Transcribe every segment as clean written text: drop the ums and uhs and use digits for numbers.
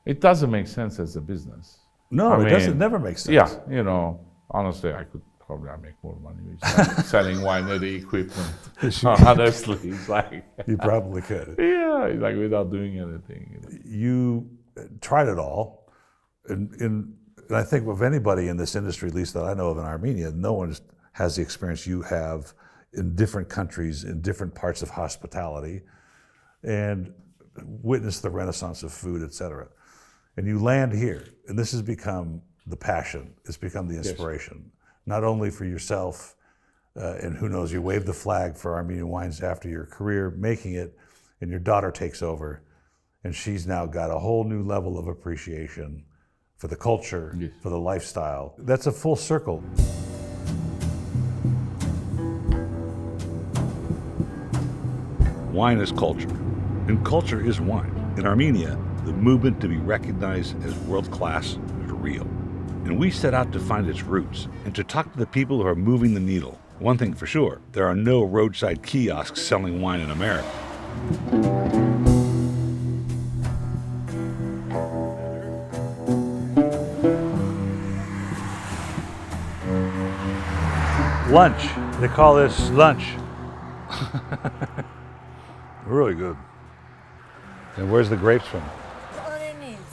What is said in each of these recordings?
It doesn't make sense as a business. No, it doesn't. Never makes sense. Yeah, honestly, I could probably make more money with selling winery equipment. Honestly, it's like you probably could. Yeah, like without doing anything. You tried it all, and I think of anybody in this industry, at least that I know of in Armenia, no one has the experience you have in different countries, in different parts of hospitality, and witnessed the renaissance of food, etc. And you land here, and this has become the passion. It's become the inspiration, not only for yourself, and who knows, you waved the flag for Armenian wines after your career making it, and your daughter takes over, and she's now got a whole new level of appreciation for the culture, for the lifestyle. That's a full circle. Wine is culture, and culture is wine. In Armenia, the movement to be recognized as world-class is real. And we set out to find its roots and to talk to the people who are moving the needle. One thing for sure, there are no roadside kiosks selling wine in America. Lunch. They call this lunch. Really good. And where's the grapes from?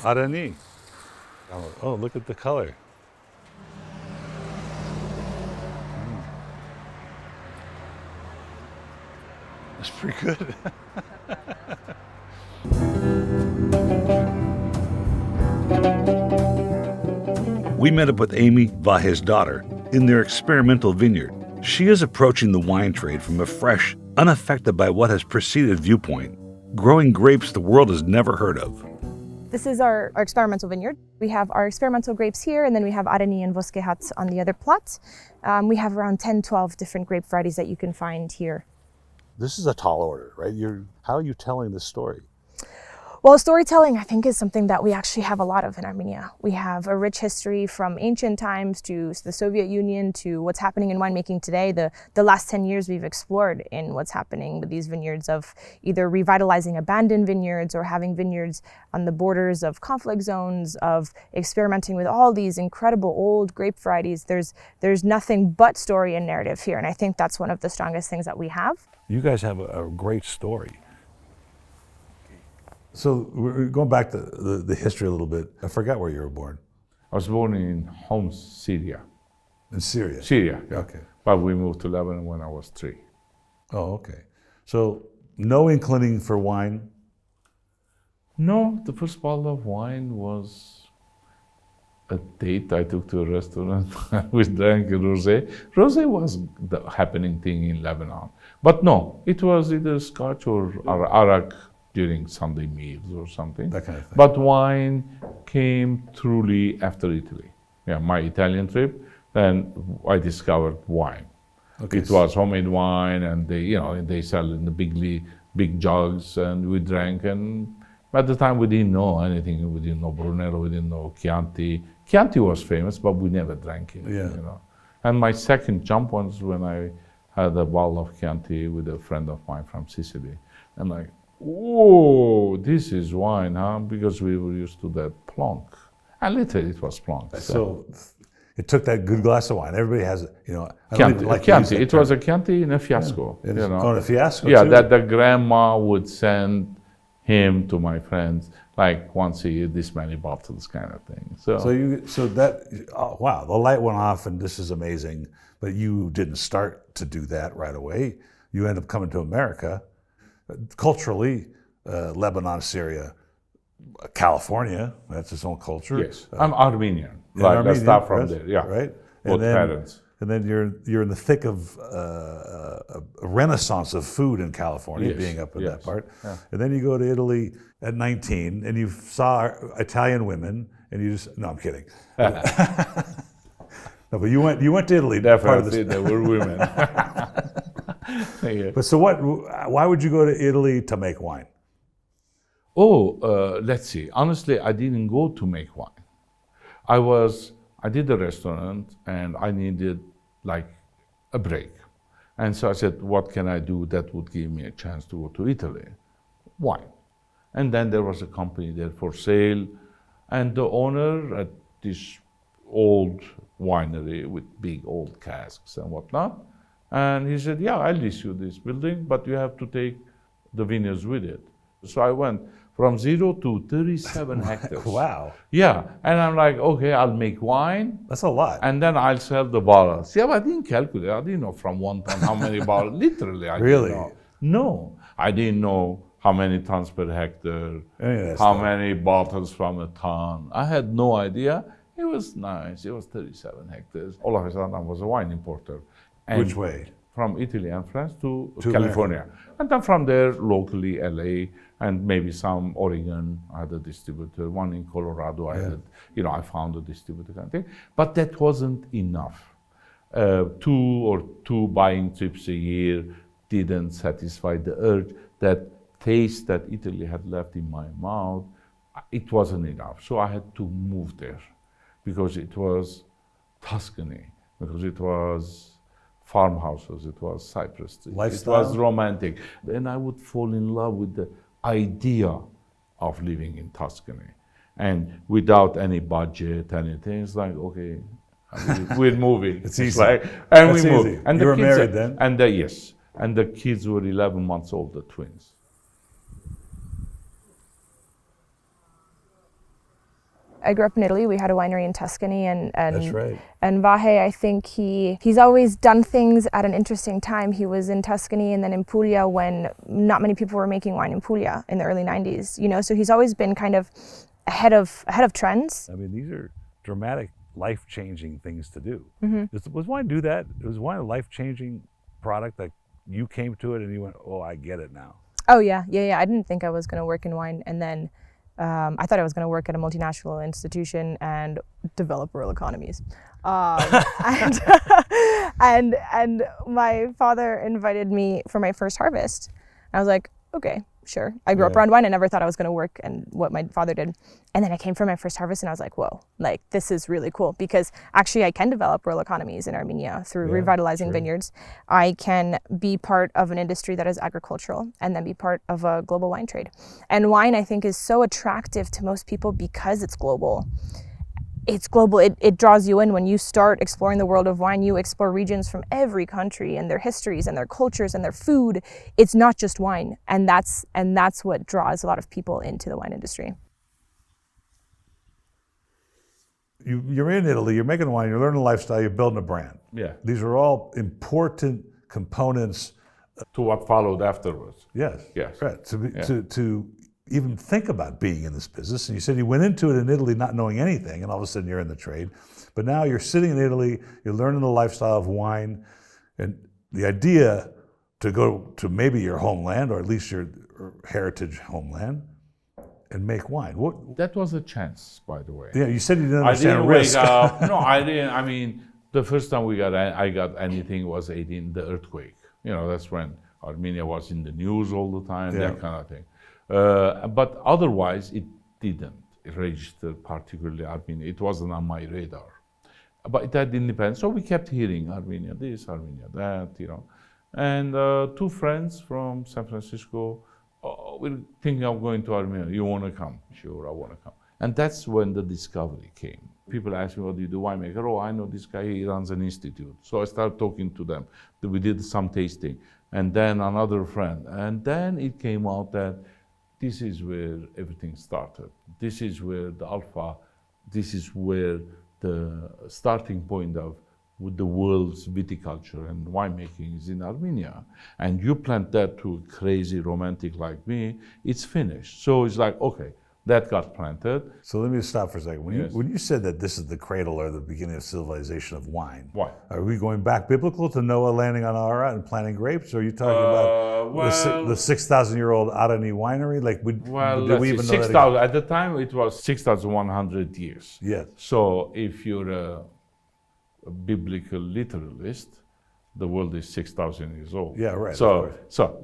Armenia. Oh, look at the color. That's pretty good. We met up with Aimee, Vahe's daughter, in their experimental vineyard. She is approaching the wine trade from a fresh, unaffected by what has preceded viewpoint, growing grapes the world has never heard of. This is our experimental vineyard. We have our experimental grapes here, and then we have Armenia and Voskehat on the other plot. We have around 10, 12 different grape varieties that you can find here. This is a tall order, right? How are you telling this story? Well, storytelling, I think, is something that we actually have a lot of in Armenia. We have a rich history from ancient times to the Soviet Union to what's happening in winemaking today. The last 10 years we've explored in what's happening with these vineyards of either revitalizing abandoned vineyards or having vineyards on the borders of conflict zones, of experimenting with all these incredible old grape varieties. There's nothing but story and narrative here, and I think that's one of the strongest things that we have. You guys have a great story. So we're going back to the history a little bit. I forgot where you were born. I was born in Homs, Syria. In Syria? Syria. Okay. But we moved to Lebanon when I was 3. Oh, okay. So no inclining for wine? No, the first bottle of wine was a date I took to a restaurant. We drank rosé. Rosé was the happening thing in Lebanon. But no, it was either Scotch or Arak during Sunday meals or something. That kind of thing. But wine came truly after Italy. Yeah, my Italian trip, then I discovered wine. Okay. It was homemade wine, and they sell in the big jugs, and we drank. And at the time, we didn't know anything. We didn't know Brunello. We didn't know Chianti. Chianti was famous, but we never drank it. Yeah. And my second jump was when I had a bottle of Chianti with a friend of mine from Sicily. I'm like, whoa, this is wine, huh? Because we were used to that plonk. And literally it was plonk. So it took that good glass of wine. Everybody has, I don't Chianti. even like Chianti. It was a Chianti in a fiasco. Yeah. A fiasco Yeah, too? that the grandma would send him to my friends, like once a year, this many bottles kind of thing. Wow, the light went off and this is amazing, but you didn't start to do that right away. You end up coming to America. Culturally, Lebanon, Syria, California, that's its own culture. Yes, I'm Armenian. Like, let's start from there. Yeah, right. Both parents. And then you're in the thick of a renaissance of food in California, being up in that part. Yeah. And then you go to Italy at 19, and you saw Italian women, and you just no, I'm kidding. No, but you went to Italy. Definitely, there were women. Yeah. But so why would you go to Italy to make wine? Let's see. Honestly, I didn't go to make wine. I did a restaurant and I needed like a break. And so I said, what can I do that would give me a chance to go to Italy? Wine. And then there was a company there for sale. And the owner at this old winery with big old casks and whatnot, and he said, yeah, I'll lease you this building, but you have to take the vineyards with it. So I went from 0 to 37 hectares. Wow. Yeah, and I'm like, okay, I'll make wine. That's a lot. And then I'll sell the bottles. Yeah, but I didn't calculate. I didn't know from 1 ton how many bottles. Literally, I Really? didn't know. No, I didn't know how many tons per hectare, how stuff. many bottles from a ton. I had no idea. It was nice. It was 37 hectares. All of a sudden, I was a wine importer. And Which way? From Italy and France to America. California. And then from there, locally, LA, and maybe some Oregon. I had a distributor. One in Colorado, I found a distributor kind of thing. But that wasn't enough. 2 buying trips a year didn't satisfy the urge. That taste that Italy had left in my mouth, it wasn't enough. So I had to move there because it was Tuscany, because it was farmhouses, it was cypress trees, Lifestyle. it was romantic. Then I would fall in love with the idea of living in Tuscany. And without any budget, anything, it's like, okay, we're moving. It's easy. Like, and That's we moved. easy. And You the were kids married then? And yes. And the kids were 11 months old, the twins. I grew up in Italy. We had a winery in Tuscany, and That's right. And Vahe, I think he's always done things at an interesting time. He was in Tuscany and then in Puglia when not many people were making wine in Puglia in the early 90s. So he's always been kind of ahead of trends. I mean, these are dramatic, life-changing things to do. Mm-hmm. Was wine do that? Was wine a life-changing product that you came to it and you went, oh, I get it now? Oh yeah. I didn't think I was going to work in wine, and then I thought I was going to work at a multinational institution and develop rural economies. And my father invited me for my first harvest. I was like, okay, sure. I grew up around wine. I never thought I was going to work and what my father did. And then I came for my first harvest and I was like, whoa, like this is really cool, because actually I can develop rural economies in Armenia through revitalizing vineyards. I can be part of an industry that is agricultural and then be part of a global wine trade. And wine, I think, is so attractive to most people because it's global. It's global. It draws you in. When you start exploring the world of wine, you explore regions from every country and their histories and their cultures and their food. It's not just wine, and that's what draws a lot of people into the wine industry. You're in Italy. You're making wine. You're learning a lifestyle. You're building a brand. Yeah. These are all important components To what followed afterwards. Yes. Yes. Right. To even think about being in this business. And you said you went into it in Italy not knowing anything, and all of a sudden you're in the trade. But now you're sitting in Italy, you're learning the lifestyle of wine, and the idea to go to maybe your homeland, or at least your heritage homeland, and make wine. That was a chance, by the way. Yeah, you said you didn't I understand didn't risk. wake up. No, I didn't. I mean, the first time I got anything was 18, the earthquake. That's when Armenia was in the news all the time, that kind of thing. But otherwise, it didn't register particularly Armenia. It wasn't on my radar. But that didn't depend. So we kept hearing Armenia this, Armenia that, And 2 friends from San Francisco, we're thinking of going to Armenia. You want to come? Sure, I want to come. And that's when the discovery came. People ask me, what do you do, winemaker? Oh, I know this guy, he runs an institute. So I started talking to them. We did some tasting. And then another friend. And then it came out that this is where everything started. This is where this is where the starting point of the world's viticulture and winemaking is in Armenia. And you plant that to a crazy romantic like me, it's finished. So it's like, okay, that got planted. So let me stop for a second. Yes. When you said that this is the cradle or the beginning of civilization of wine, Why? are we going back biblical to Noah landing on Ararat and planting grapes? Or are you talking about the 6,000-year-old Armenian winery? Like, did we even know 6,000. At the time, it was 6,100 years. Yes. So if you're a biblical literalist, the world is 6,000 years old. Yeah, right. So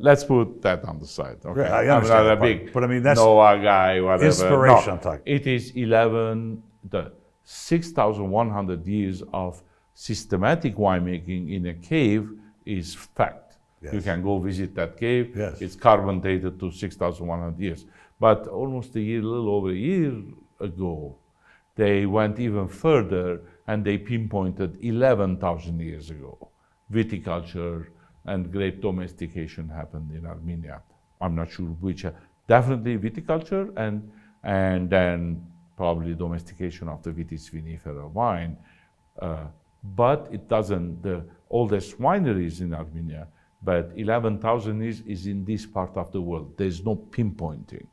let's put that on the side. Okay, Right, I I'm understand not a that big part, but I mean, that's Noah guy, whatever. inspiration. No, I'm talking. it is the 6,100 years of systematic winemaking in a cave is fact. Yes. You can go visit that cave. Yes. It's carbon dated to 6,100 years. But almost a little over a year ago. They went even further and they pinpointed 11,000 years ago. Viticulture and grape domestication happened in Armenia. I'm not sure which, definitely viticulture and then probably domestication of the Vitis vinifera wine. But it doesn't, the oldest wineries in Armenia, but 11,000 is in this part of the world. There's no pinpointing.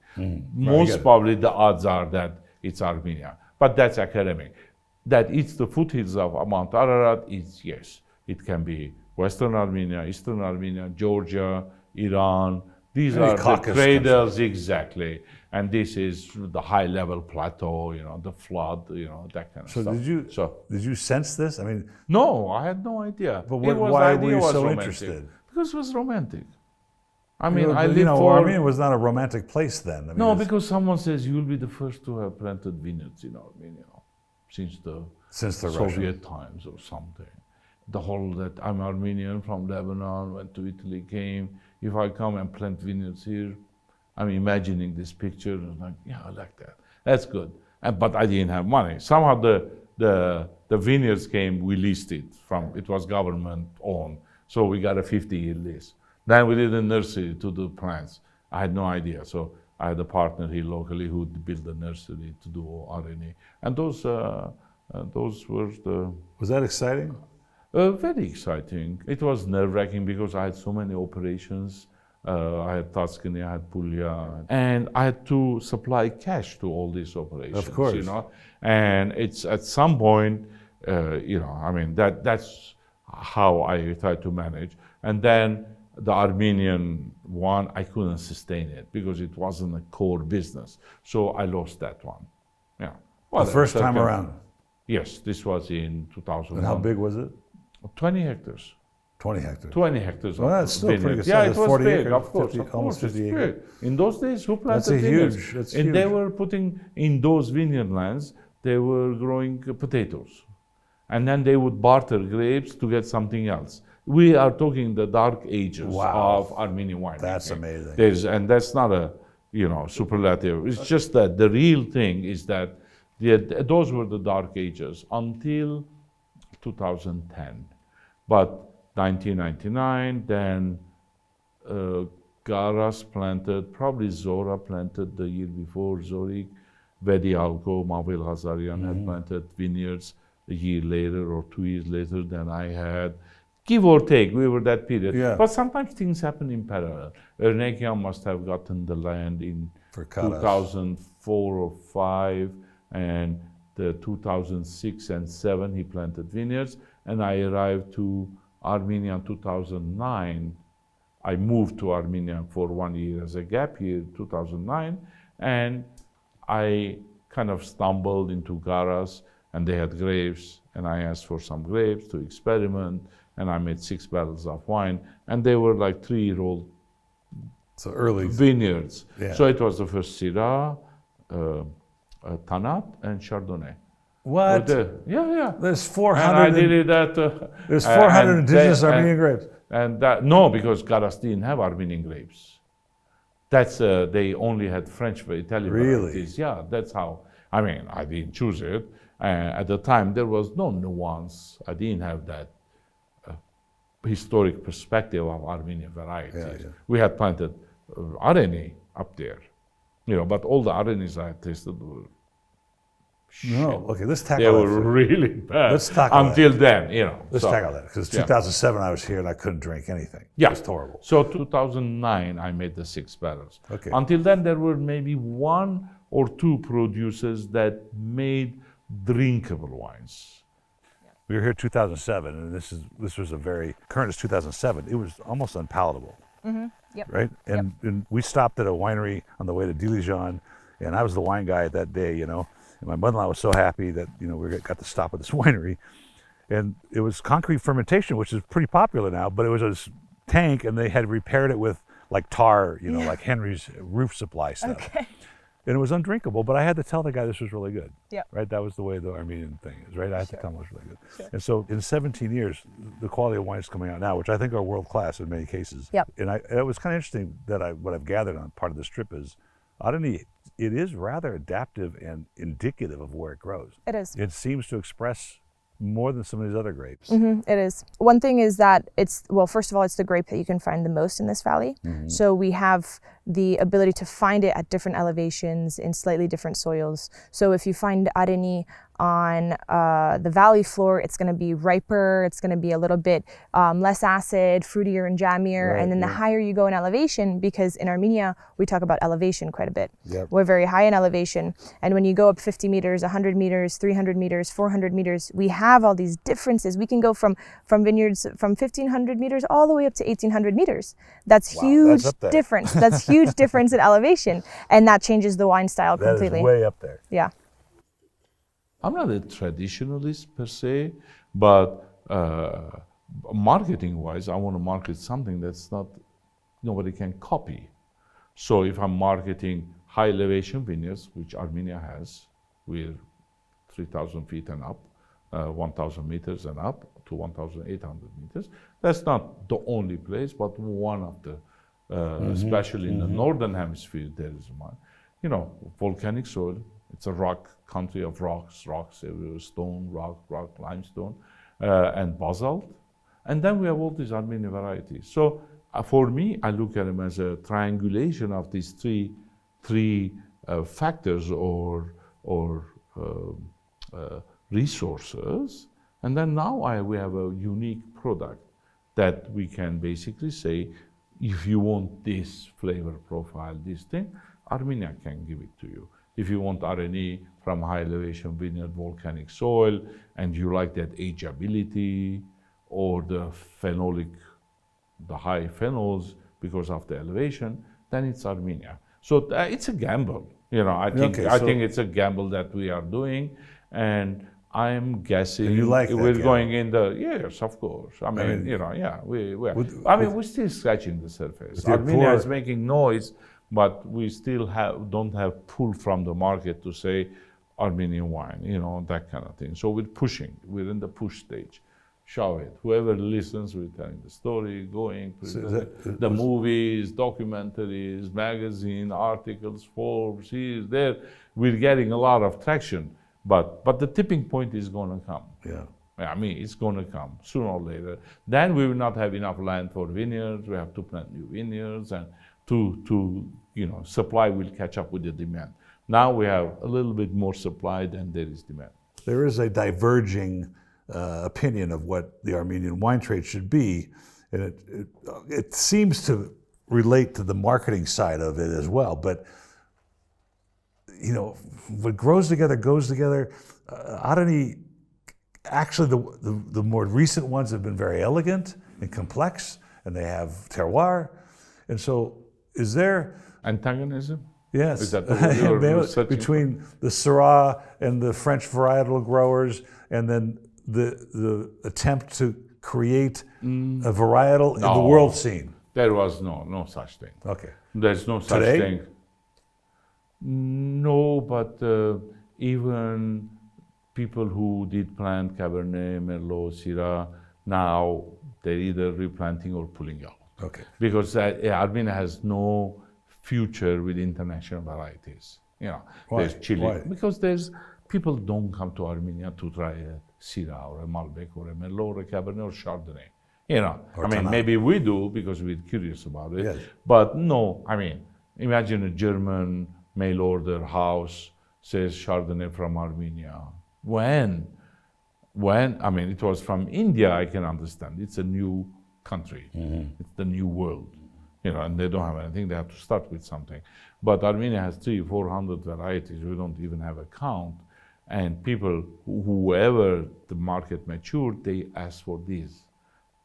Most probably the odds are that it's Armenia, but that's academic. That it's the foothills of Mount Ararat is yes. It can be Western Armenia, Eastern Armenia, Georgia, Iran. These are the cradles, exactly. And this is the high level plateau, the flood, that kind of stuff. Did you sense this? I mean, no, I had no idea. But why were you so interested? Because it was romantic. I mean, Armenia was not a romantic place then. I mean, no, because someone says you'll be the first to have planted vineyards in Armenia since the Soviet times or something. The whole that I'm Armenian from Lebanon, went to Italy, came. If I come and plant vineyards here, I'm imagining this picture and I'm like, yeah, I like that. That's good. But I didn't have money. Somehow the vineyards came, we leased it it was government owned. So we got a 50-year lease. Then we did a nursery to do plants. I had no idea. So I had a partner here locally who would build a nursery to do R&E. And those were the... Was that exciting? Very exciting. It was nerve-wracking because I had so many operations. I had Tuscany, I had Puglia, and I had to supply cash to all these operations. Of course. And it's at some point, that's how I tried to manage. And then the Armenian one, I couldn't sustain it because it wasn't a core business. So I lost that one. Yeah. Well, the first time around? Yes, this was in 2001. And how big was it? 20 hectares. 20 hectares. 20 hectares. Well, that's still pretty good. Yeah, it was 40 big, acres, of course. 50, almost 50 acres. In those days, who planted vineyards? That's huge. They were putting in those vineyard lands, they were growing potatoes. And then they would barter grapes to get something else. We are talking the dark ages of Armenian wine. That's amazing. And that's not a superlative. It's just that the real thing is that those were the dark ages until 2010. But 1999, then Garas planted, probably Zora planted the year before, Zorik, Vedi Alko, Mavil Hazarian had planted vineyards a year later or 2 years later than I had. Give or take, we were that period. Yeah. But sometimes things happen in parallel. Ernekian must have gotten the land in 2004 or 5, and the 2006 and 7 he planted vineyards, and I arrived to Armenia in 2009. I moved to Armenia for 1 year as a gap year, 2009, and I kind of stumbled into Garas, and they had grapes, and I asked for some grapes to experiment, and I made 6 barrels of wine, and they were like 3-year-old vineyards. Yeah. So it was the first Syrah, Tanat, and Chardonnay. What? Yeah. There's 400. And I did it at. There's 400 indigenous Armenian grapes. And no, because Garas didn't have Armenian grapes. That's they only had French for Italian varieties. Yeah, that's how. I mean, I didn't choose it. At the time, there was no nuance. I didn't have that historic perspective of Armenian varieties. Yeah. We had planted R&E up there, but all the R&Es I had tasted were let's tackle they that. They were really bad. Let's tackle until that. Then, Let's tackle that, because 2007 I was here and I couldn't drink anything. Yeah. It was horrible. So 2009 I made the 6 barrels. Okay. Until then there were maybe 1 or 2 producers that made drinkable wines. We were here 2007, and this was a very current as 2007. It was almost unpalatable. Mm-hmm. Yep. Right? And we stopped at a winery on the way to Dijon, and I was the wine guy that day, And my mother-in-law was so happy that, we got to stop at this winery. And it was concrete fermentation, which is pretty popular now, but it was a tank, and they had repaired it with like tar, like Henry's roof supply stuff. Okay. And it was undrinkable, but I had to tell the guy this was really good. Yeah. Right? That was the way the Armenian thing is, right? I had to tell him it was really good. Sure. And so in 17 years, the quality of wines coming out now, which I think are world-class in many cases. Yep. And it was kind of interesting that what I've gathered on part of this trip is R&E it is rather adaptive and indicative of where it grows. It is. It seems to express more than some of these other grapes. It is. One thing is that first of all, it's the grape that you can find the most in this valley. So we have the ability to find it at different elevations in slightly different soils. So if you find Aimee on the valley floor, it's going to be riper, it's going to be a little bit less acid, fruitier and jammier. Right, and then the higher you go in elevation, because in Armenia, we talk about elevation quite a bit. We're very high in elevation. And when you go up 50 meters, 100 meters, 300 meters, 400 meters, we have all these differences. We can go from vineyards from 1,500 meters all the way up to 1,800 meters. That's huge difference. That's huge difference in elevation. And that changes the wine style completely. That is way up there. Yeah. I'm not a traditionalist per se, but marketing-wise, I want to market something that's nobody can copy. So if I'm marketing high elevation vineyards, which Armenia has, we're 3,000 feet and up, 1,000 meters and up to 1,800 meters. That's not the only place, but one of the, especially in the northern hemisphere, there is one. You know, volcanic soil. It's a rock country of rocks everywhere, stone, rock, limestone, and basalt. And then we have all these Armenian varieties. So for me, I look at them as a triangulation of these three factors or resources. And then now we have a unique product that we can basically say, if you want this flavor profile, this thing, Armenia can give it to you. If you want Aimee from high elevation vineyard, volcanic soil, and you like that ageability or the phenolic, the high phenols because of the elevation, then it's Armenia. So it's a gamble. You know, I think it's a gamble that we are doing, and I'm guessing we're going in the yes, of course. I mean, you know, yeah, we're still scratching the surface. Armenia is making noise, but we still don't have pull from the market to say Armenian wine, you know, that kind of thing. So we're pushing. We're in the push stage. Show it. Whoever listens, we're telling the story, going to the movies, documentaries, magazine, articles, Forbes, here, there. We're getting a lot of traction, but the tipping point is going to come. Yeah. I mean, it's going to come sooner or later. Then we will not have enough land for vineyards. We have to plant new vineyards, and supply will catch up with the demand. Now we have a little bit more supply than there is demand. There is a diverging opinion of what the Armenian wine trade should be, and it seems to relate to the marketing side of it as well. But you know, what grows together goes together. Aimee, actually, the more recent ones have been very elegant and complex, and they have terroir, and so is there antagonism? Yes, is that the between the Syrah and the French varietal growers, and then the attempt to create a varietal in the world scene? There was no such thing. Okay. There's no such thing. No, but even people who did plant Cabernet, Merlot, Syrah, now they're either replanting or pulling out. Okay. Because Armenia has no future with international varieties. You know, there's Chile. Why? Because people don't come to Armenia to try a Syrah or a Malbec or a Merlot or a Cabernet or Chardonnay. You know, or maybe we do because we're curious about it. Yes. But no, imagine a German mail order house says Chardonnay from Armenia. When? It was from India, I can understand. It's a new country. It's the new world. You know, and they don't have anything. They have to start with something. But Armenia has 300-400 varieties. We don't even have a count. And people, whoever the market matured, they asked for these.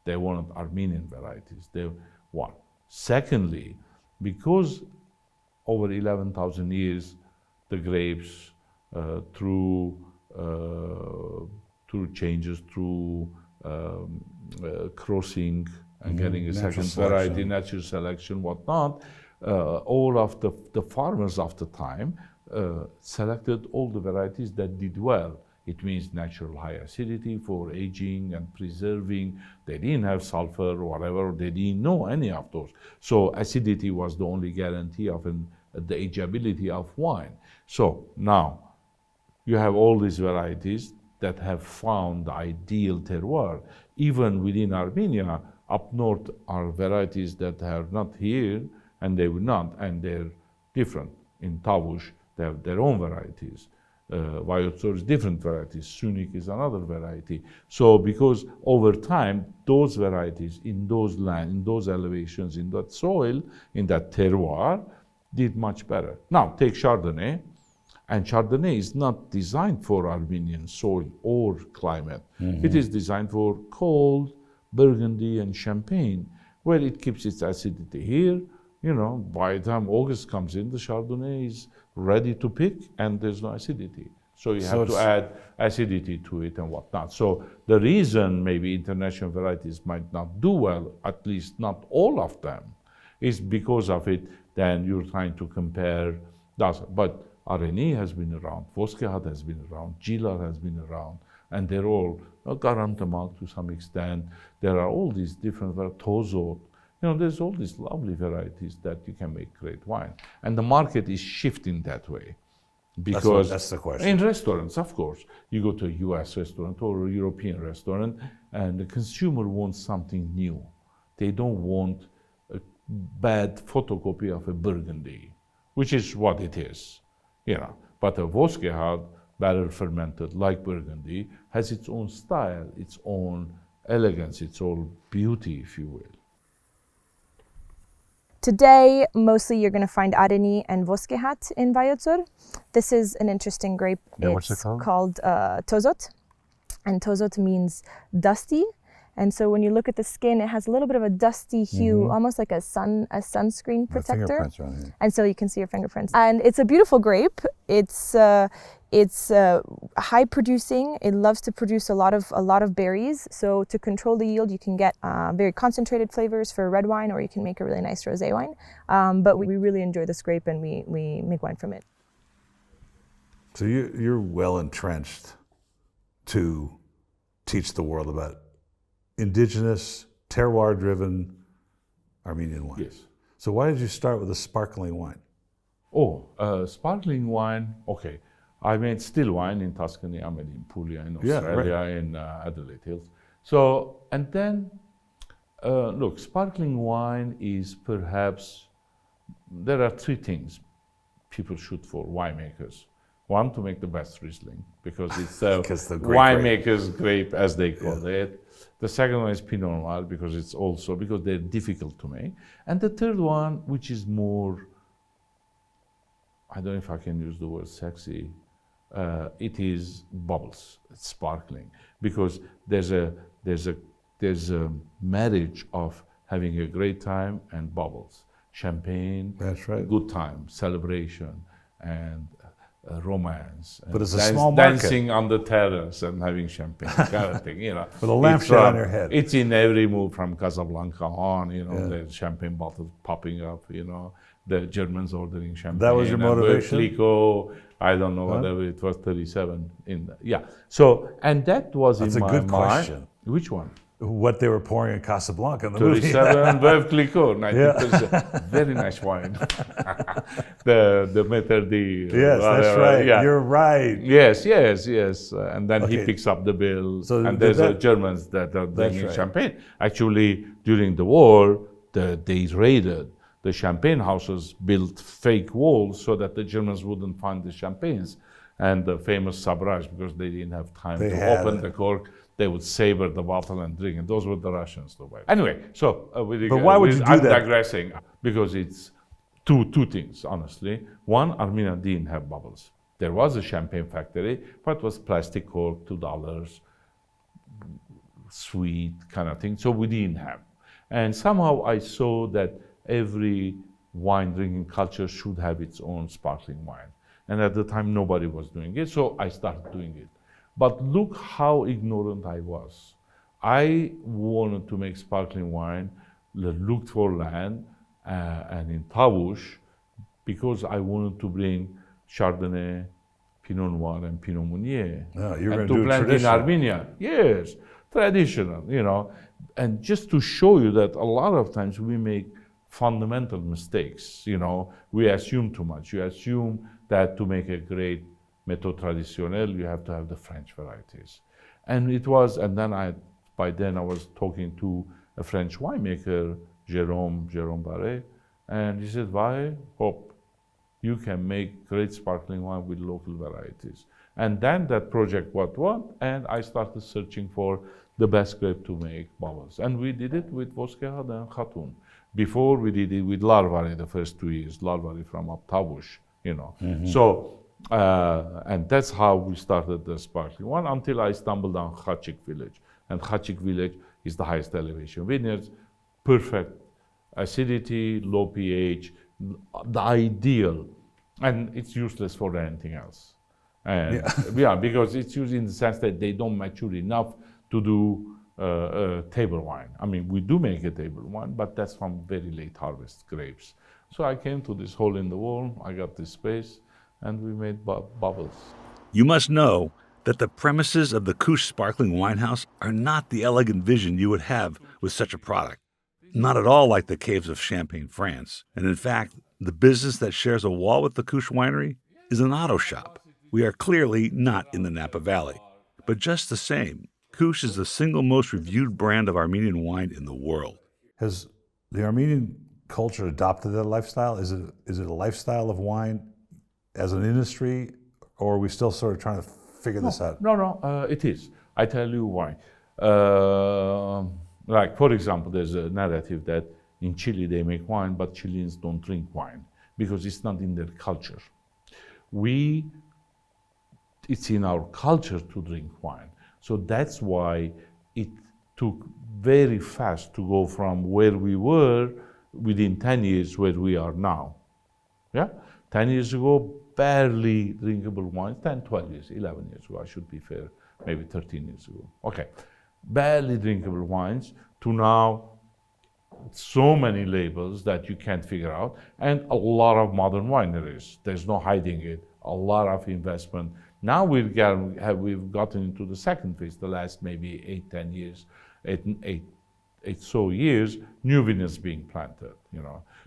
They wanted Armenian varieties. They want. Secondly, because over 11,000 years, the grapes, through changes, through crossing and getting a second variety, natural selection, whatnot, all of the farmers of the time selected all the varieties that did well. It means natural high acidity for aging and preserving. They didn't have sulfur or whatever. They didn't know any of those. So acidity was the only guarantee of the ageability of wine. So now you have all these varieties that have found the ideal terroir. Even within Armenia, up north are varieties that are not here, and they will not, and they're different. In Tavush, they have their own varieties. Vayotsor is different varieties. Sunik is another variety. So because over time, those varieties in those land, in those elevations, in that soil, in that terroir, did much better. Now, take Chardonnay. And Chardonnay is not designed for Armenian soil or climate. It is designed for cold, Burgundy, and Champagne, where it keeps its acidity. Here, you know, by the time August comes in, the Chardonnay is ready to pick, and there's no acidity. So you have to add acidity to it and whatnot. So the reason maybe international varieties might not do well, at least not all of them, is because of it. Then you're trying to compare. But Areni has been around, Voskehat has been around, Gilar has been around, and they're all Karamtamak to some extent. There are all these different Tozot. You know, there's all these lovely varieties that you can make great wine, and the market is shifting that way. Because that's the question. In restaurants, of course, you go to a U.S. restaurant or a European restaurant, and the consumer wants something new. They don't want a bad photocopy of a Burgundy, which is what it is. You know, but a Voskehat, barrel fermented like Burgundy, has its own style, its own elegance, its own beauty, if you will. Today, mostly you're going to find Areni and Voskehat in Vayotsor. This is an interesting grape. Yeah, it's what's it called Tozot, and Tozot means dusty. And so when you look at the skin, it has a little bit of a dusty hue, almost like a sunscreen protector. Fingerprints are on here. And so you can see your fingerprints. And it's a beautiful grape. It's high producing. It loves to produce a lot of berries. So to control the yield, you can get very concentrated flavors for red wine, or you can make a really nice rosé wine. But we really enjoy this grape, and we make wine from it. So you're well entrenched to teach the world about indigenous, terroir-driven Armenian wine. Yes. So why did you start with a sparkling wine? Sparkling wine, okay. I made still wine in Tuscany, I made in Puglia, in Australia, in Adelaide Hills. So, and then, look, sparkling wine is perhaps, there are three things people shoot for, winemakers. One, to make the best Riesling, because it's a winemaker's grape, as they call it. The second one is Pinot Noir, because they're difficult to make. And the third one, which is more, I don't know if I can use the word sexy, it is bubbles, it's sparkling, because there's a marriage of having a great time and bubbles. Champagne, that's right, good time, celebration, and romance. But it's a small market. Dancing on the terrace and having champagne, kind of thing, you know. With a lampshade on your head. It's in every move from Casablanca on, you know, the champagne bottles popping up, you know, the Germans ordering champagne. That was your motivation? Clicquot, I don't know, whatever it was, 37 in the, yeah. So, and that was in my mind. That's a good question. Which one? What they were pouring in Casablanca in the movie. 37 Veuve Clicquot, 19%. Very nice wine. the Maître d'. Yes, that's right. Yeah. You're right. Yes. And then he picks up the bill. So and there's Germans that are drinking champagne. Actually, during the war, they raided. The champagne houses built fake walls so that the Germans wouldn't find the champagnes. And the famous sabrage, because they didn't have time to open the cork, they would savor the bottle and drink it. Those were the Russians, the way. Anyway, so but why would you do that? I'm digressing, because it's two things, honestly. One, Armenia didn't have bubbles. There was a champagne factory, but it was plastic cork, $2, sweet kind of thing. So we didn't have. And somehow I saw that every wine drinking culture should have its own sparkling wine. And at the time, nobody was doing it, so I started doing it. But look how ignorant I was. I wanted to make sparkling wine, looked for land, and in Tavush, because I wanted to bring Chardonnay, Pinot Noir, and Pinot Meunier. You're going to do plant in Armenia. Yes, traditional, you know. And just to show you that a lot of times we make fundamental mistakes. We assume too much. You assume that to make a great méthode traditionnelle, you have to have the French varieties. And by then I was talking to a French winemaker, Jérôme Barré, and he said, Vahe, hope you can make great sparkling wine with local varieties. And then that project and I started searching for the best grape to make bubbles. And we did it with Voskehat and Khatun. Before we did it with Larvari the first 2 years, Larvari from Aptabush, So, and that's how we started the sparkling wine until I stumbled on Khachik village. And Khachik village is the highest elevation vineyards, perfect acidity, low pH, the ideal, and it's useless for anything else. And because it's used in the sense that they don't mature enough to do table wine. I mean, we do make a table wine, but that's from very late harvest grapes. So I came to this hole in the wall, I got this space, and we made bubbles. You must know that the premises of the Keush Sparkling Winehouse are not the elegant vision you would have with such a product. Not at all like the caves of Champagne, France. And in fact, the business that shares a wall with the Keush Winery is an auto shop. We are clearly not in the Napa Valley. But just the same, Keush is the single most reviewed brand of Armenian wine in the world. Has the Armenian culture adopted that lifestyle? Is it a lifestyle of wine as an industry, or are we still sort of trying to figure this out? No, it is. I tell you why. Like, for example, there's a narrative that in Chile they make wine, but Chileans don't drink wine because it's not in their culture. It's in our culture to drink wine. So that's why it took very fast to go from where we were within 10 years where we are now. 10 years ago, barely drinkable wines, 10, 12 years, 11 years ago, I should be fair, maybe 13 years ago. Okay, barely drinkable wines to now so many labels that you can't figure out, and a lot of modern wineries. There's no hiding it, a lot of investment. Now we've gotten into the second phase, the last maybe 8-10 years, eight so years, new vineyards being planted,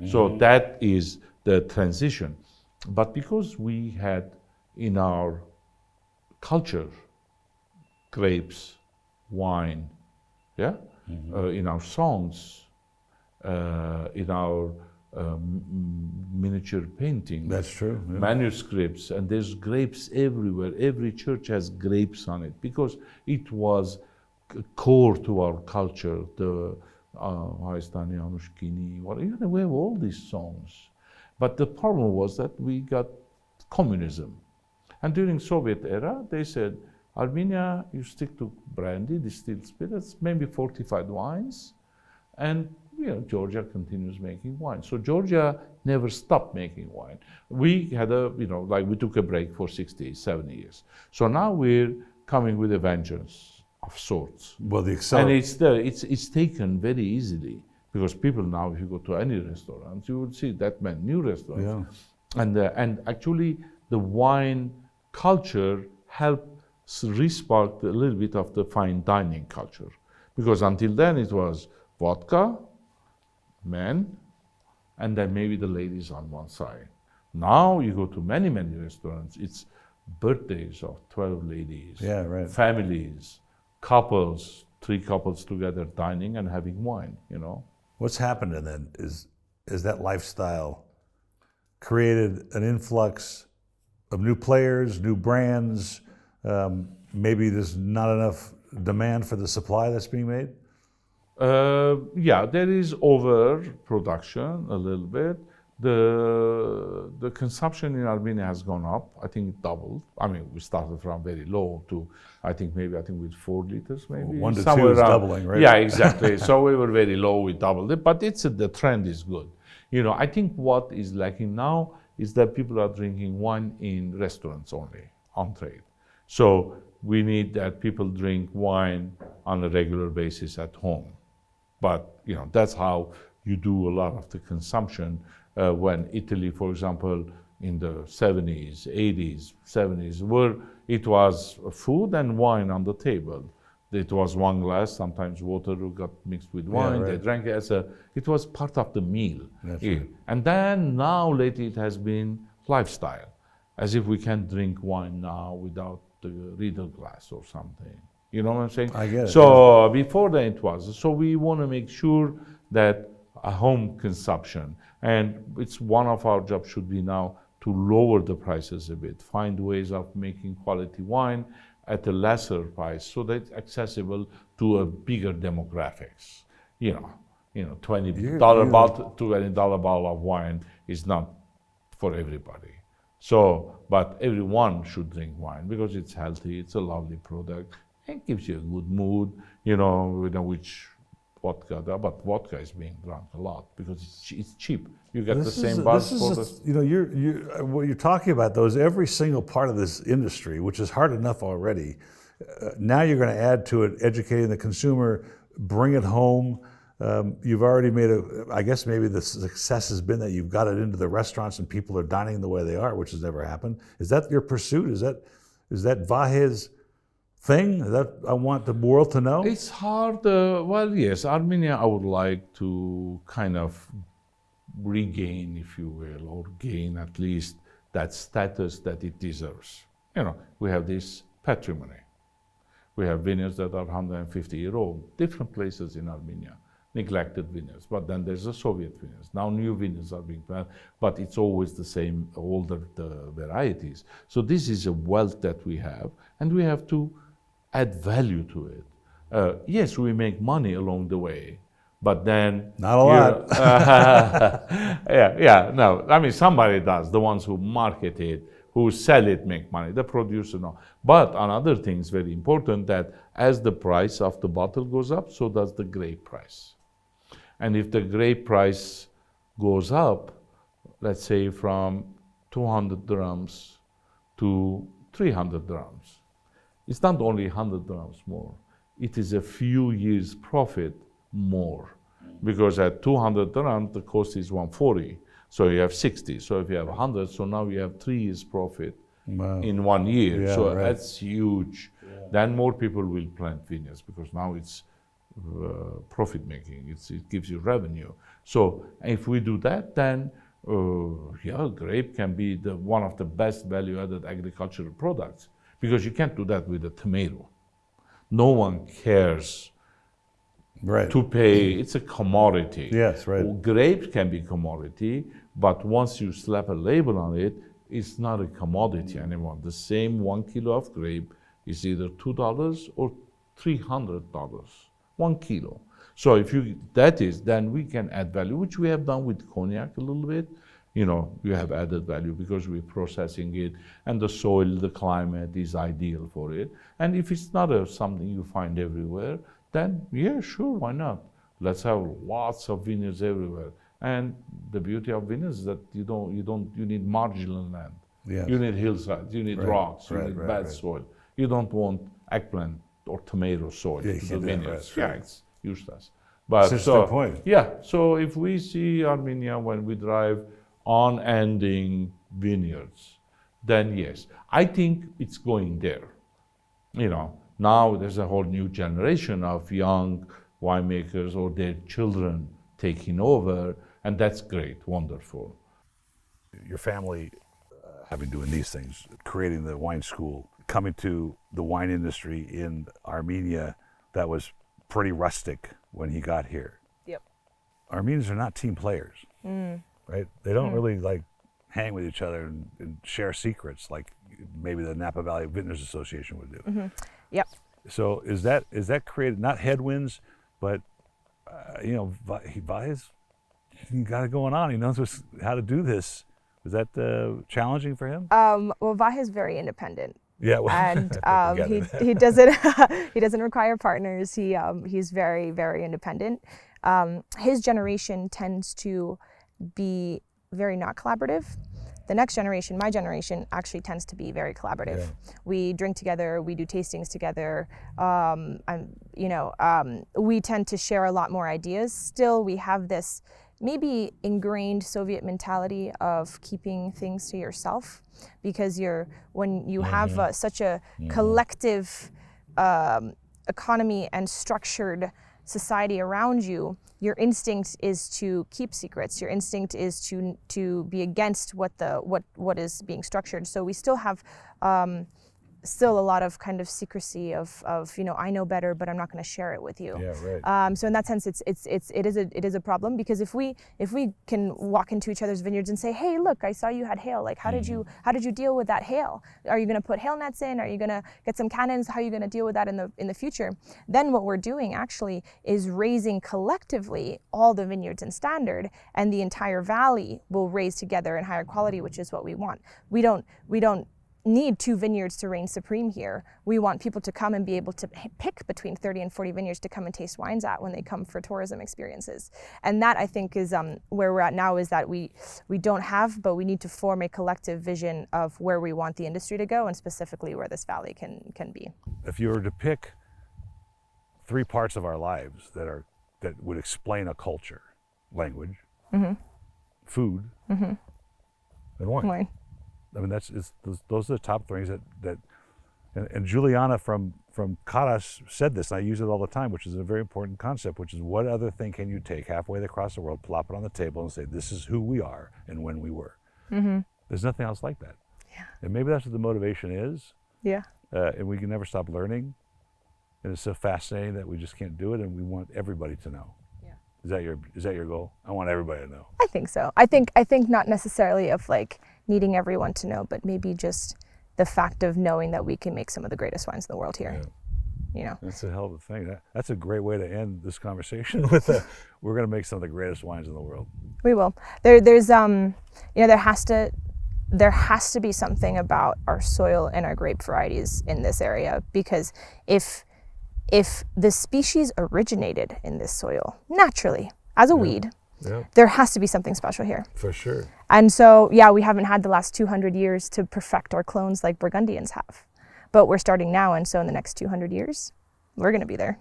So that is the transition. But because we had in our culture grapes, wine, in our songs, in our miniature painting. That's true. Yeah. Manuscripts, and there's grapes everywhere. Every church has grapes on it because it was core to our culture. The we have all these songs. But the problem was that we got communism. And during Soviet era, they said, Armenia, you stick to brandy, distilled spirits, maybe fortified wines, and Georgia continues making wine. So Georgia never stopped making wine. We had we took a break for 60, 70 years. So now we're coming with a vengeance of sorts. Well, and it's taken very easily because people now, if you go to any restaurant, you would see that many new restaurants. Yeah. And actually, the wine culture helped respark a little bit of the fine dining culture, because until then it was vodka, men, and then maybe the ladies on one side. Now you go to many restaurants, it's birthdays of 12 ladies, families, couples, 3 couples together dining and having wine, What's happened then is that lifestyle created an influx of new players, new brands. Maybe there's not enough demand for the supply that's being made? There is overproduction a little bit. The consumption in Armenia has gone up. I think it doubled. I mean, we started from very low to I think with 4 liters maybe. 1 to 2 is doubling, right? Yeah, exactly. So we were very low, we doubled it, but the trend is good. I think what is lacking now is that people are drinking wine in restaurants only, on trade. So we need that people drink wine on a regular basis at home. But that's how you do a lot of the consumption. When Italy, for example, in the 70s, 80s, 70s, where it was food and wine on the table. It was one glass, sometimes water got mixed with wine. They drank it it was part of the meal. Right. And then now lately it has been lifestyle, as if we can drink wine now without the Riedel glass or something. You know what I'm saying? I get it. So before then it was. So we want to make sure that a home consumption, and it's one of our jobs should be now to lower the prices a bit, find ways of making quality wine at a lesser price so that it's accessible to a bigger demographics. $20 bottle of wine is not for everybody. So, but everyone should drink wine because it's healthy, it's a lovely product, it gives you a good mood, which vodka, but vodka is being drunk a lot because it's cheap. You get the same buzz for what you're talking about, though, is every single part of this industry, which is hard enough already. Now you're going to add to it, educating the consumer, bring it home. You've already made I guess maybe the success has been that you've got it into the restaurants and people are dining the way they are, which has never happened. Is that your pursuit? Is that Vahe's thing that I want the world to know? It's hard. Well, yes, Armenia, I would like to kind of regain, if you will, or gain at least that status that it deserves. We have this patrimony. We have vineyards that are 150-year-old, different places in Armenia, neglected vineyards. But then there's the Soviet vineyards. Now new vineyards are being planted, but it's always the same, older varieties. So this is a wealth that we have, and we have to add value to it. Yes, we make money along the way, but then not a lot. No. I mean, somebody does. The ones who market it, who sell it, make money. The producer, no. But another thing is very important, that as the price of the bottle goes up, so does the grape price. And if the grape price goes up, let's say from 200 dirhams to 300 dirhams, it's not only 100 dirhams more, it is a few years profit more. Because at 200 dirhams, the cost is 140. So you have 60. So if you have 100, so now you have 3 years profit in 1 year. Yeah, so that's huge. Yeah. Then more people will plant vineyards because now it's profit making. It gives you revenue. So if we do that, then grape can be one of the best value-added agricultural products, because you can't do that with a tomato. No one cares to pay. It's a commodity. Yes, right. Grapes can be commodity, but once you slap a label on it, it's not a commodity anymore. The same 1 kilo of grape is either $2 or $300, 1 kilo. So if then we can add value, which we have done with cognac a little bit. You have added value because we're processing it, and the soil, the climate is ideal for it. And if it's not something you find everywhere, then yeah, sure, why not? Let's have lots of vineyards everywhere. And the beauty of vineyards is that you need marginal land. Yes. You need hillsides, you need rocks, you need bad soil. You don't want eggplant or tomato soil to the vineyards. Yeah, it's useless. But that's a good point. Yeah, so if we see Armenia when we drive unending vineyards, then yes, I think it's going there. Now there's a whole new generation of young winemakers or their children taking over, and that's great, wonderful. Your family having doing these things, creating the wine school, coming to the wine industry in Armenia that was pretty rustic when he got here. Yep. Armenians are not team players, right? They don't really hang with each other and share secrets like maybe the Napa Valley Vintners Association would do. Yep. So is that created not headwinds, but Vahe's got it going on. He knows how to do this. Was that challenging for him? Well, Vahe is very independent. Yeah, well, and he doesn't require partners. He's very, very independent. His generation tends to be very not collaborative. The next generation, my generation, actually tends to be very collaborative. Yeah. We drink together, we do tastings together. We tend to share a lot more ideas. Still, we have this maybe ingrained Soviet mentality of keeping things to yourself, because when you have such a collective economy and structured society around you, your instinct is to keep secrets. Your instinct is to be against what is being structured. So we still have still a lot of kind of secrecy of I know better, but I'm not going to share it with you. Yeah, right. So in that sense, it is a problem, because if we can walk into each other's vineyards and say, hey, look, I saw you had hail. Like, how did you deal with that hail? Are you going to put hail nets in? Are you going to get some cannons? How are you going to deal with that in the future? Then what we're doing actually is raising collectively all the vineyards in standard, and the entire valley will raise together in higher quality, which is what we want. We don't need 2 vineyards to reign supreme here. We want people to come and be able to pick between 30 and 40 vineyards to come and taste wines at when they come for tourism experiences. And that, I think, is where we're at now, is that we don't have, but we need to form a collective vision of where we want the industry to go, and specifically where this valley can be. If you were to pick 3 parts of our lives that would explain a culture: language, food, and wine. I mean, those are the top things that and Juliana from Karas said this, and I use it all the time, which is a very important concept, which is, what other thing can you take halfway across the world, plop it on the table, and say, this is who we are and when we were. There's nothing else like that. Yeah. And maybe that's what the motivation is. Yeah. And we can never stop learning. And it's so fascinating that we just can't do it, and we want everybody to know. Yeah. Is that your goal? I want everybody to know. I think so. I think not necessarily of like needing everyone to know, but maybe just the fact of knowing that we can make some of the greatest wines in the world here. Yeah. That's a hell of a thing. That's a great way to end this conversation with we're going to make some of the greatest wines in the world. We will. There's there has to be something about our soil and our grape varieties in this area, because if the species originated in this soil naturally as a weed, there has to be something special here. For sure. And so, we haven't had the last 200 years to perfect our clones like Burgundians have, but we're starting now. And so in the next 200 years, we're going to be there.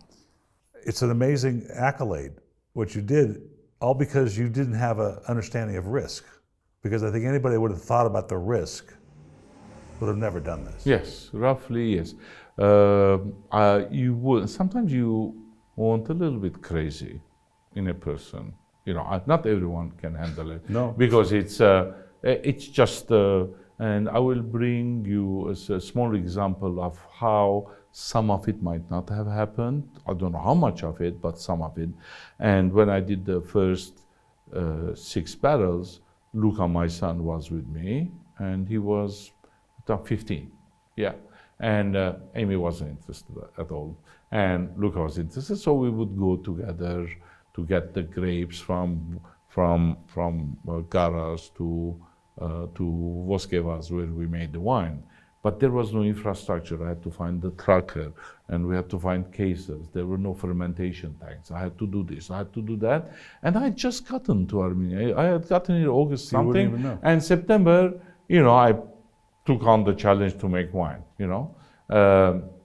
It's an amazing accolade, what you did, all because you didn't have an understanding of risk. Because I think anybody would have thought about the risk would have never done this. Yes, roughly, yes. You would, sometimes you want a little bit crazy in a person. Not everyone can handle it. No. Because it's just, and I will bring you a small example of how some of it might not have happened. I don't know how much of it, but some of it. And when I did the first 6 barrels, Luca, my son, was with me, and he was 15. Yeah. And Amy wasn't interested at all. And Luca was interested, so we would go together to get the grapes from Garas to Voskevas, where we made the wine. But there was no infrastructure. I had to find the trucker, and we had to find cases. There were no fermentation tanks. I had to do this, I had to do that. And I had just gotten to Armenia. I had gotten in August something. You wouldn't even know. And September, I took on the challenge to make wine,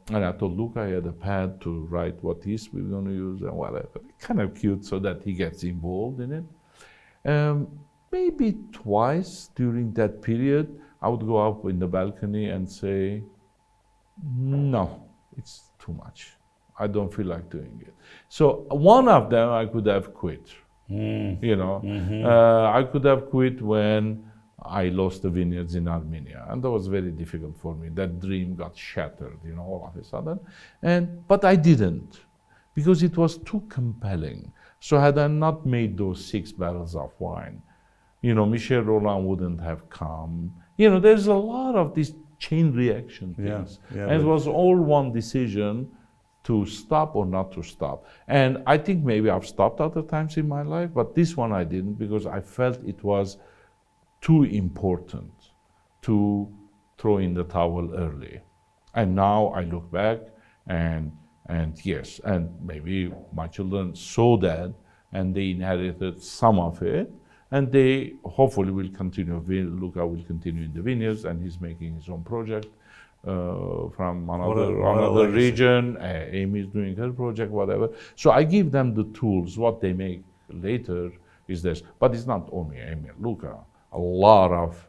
And I told Luca I had a pad to write what yeast we were going to use and whatever. Kind of cute, so that he gets involved in it. Maybe twice during that period, I would go up in the balcony and say, no, it's too much. I don't feel like doing it. So one of them I could have quit. I could have quit when I lost the vineyards in Armenia, and that was very difficult for me. That dream got shattered, all of a sudden. But I didn't, because it was too compelling. So had I not made those 6 barrels of wine, Michel Roland wouldn't have come. There's a lot of these chain reaction things. And it was all one decision to stop or not to stop. And I think maybe I've stopped other times in my life, but this one I didn't, because I felt it was too important to throw in the towel early. And now I look back and yes, and maybe my children saw that and they inherited some of it, and they hopefully will continue. Luca will continue in the vineyards, and he's making his own project from another region. Amy is doing her project, whatever. So I give them the tools. What they make later is this. But it's not only Amy and Luca. A lot of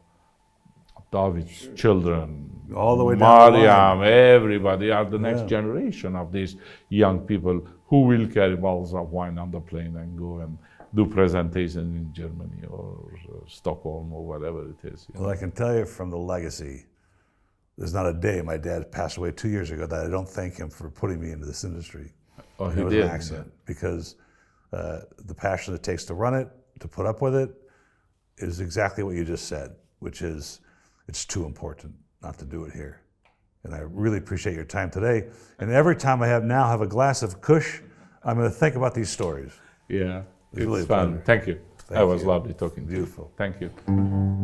David's children, all the way down the Mariam, everybody are the next Yeah. generation of these young people who will carry bottles of wine on the plane and go and do presentations in Germany or Stockholm or whatever it is. Well, I can tell you from the legacy, there's not a day, my dad passed away 2 years ago, that I don't thank him for putting me into this industry. Oh, It he was did. an accident, because the passion it takes to run it, to put up with it, is exactly what you just said, which is it's too important not to do it here. And I really appreciate your time today. And every time I have a glass of Keush, I'm going to think about these stories. Yeah, It's really a fun. pleasure. Thank you. Thank That was you. lovely talking Beautiful. to you. Thank you.